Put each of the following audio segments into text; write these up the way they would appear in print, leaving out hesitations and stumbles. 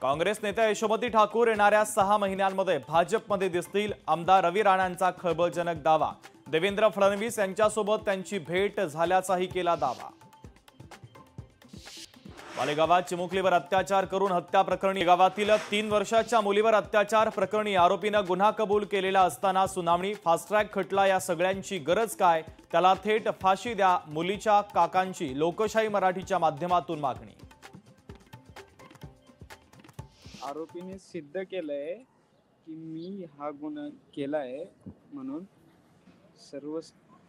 काँग्रेस नेत्या यशोमती ठाकूर येणाऱ्या 6 महिन्यांमध्ये भाजपमध्ये दिसतील। आमदार रवी राणांचा खळबळजनक दावा। देवेंद्र फडणवीस यांच्यासोबत त्यांची भेट झाल्याचाही केला दावा। मालेगावात चिमुकलीवर अत्याचार करून हत्या प्रकरणी गावातील 3 वर्षाच्या मुलीवर अत्याचार प्रकरणी आरोपीने गुन्हा कबूल केलेला असताना सुनावणी। फास्ट ट्रॅक खटला या सगळ्यांची गरज काय? त्याला थेट फाशी द्या, मुलीच्या काकांची लोकशाही मराठीच्या माध्यमातून मागणी। आरोपीने सिद्ध केलंय की मी हा गुन्हा केलाय म्हणून सर्व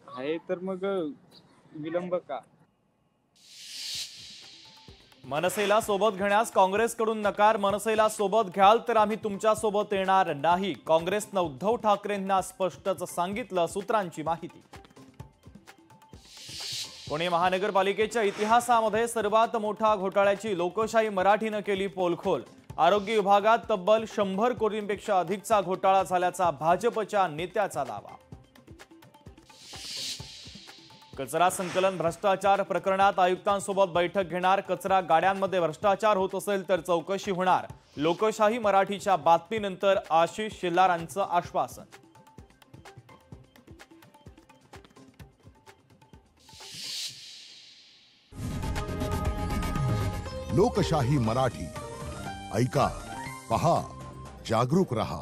आहे, तर मग विलंब का? मनसेला सोबत घेण्यास काँग्रेसकडून नकार। मनसेला सोबत घ्याल तर आम्ही तुमच्या सोबत येणार नाही, काँग्रेसने उद्धव ठाकरेंना स्पष्टच सांगितलं, सूत्रांची माहिती। पुणे महानगरपालिकेच्या इतिहासामध्ये सर्वात मोठा घोटाळ्याची लोकशाही मराठीने केली पोलखोल। आरोग्य विभागात तब्बल 100 कोटींपेक्षा अधिकचा घोटाळा झाल्याचा भाजपच्या नेत्याचा दावा। कचरा संकलन भ्रष्टाचार प्रकरणात आयुक्तांसोबत बैठक घेणार। कचरा गाड्यांमध्ये भ्रष्टाचार होत असेल तर चौकशी होणार। लोकशाही मराठीच्या बातमीनंतर आशिष शेलारांचं आश्वासन। लोकशाही मराठी ऐका, पहा, जागरूक रहा।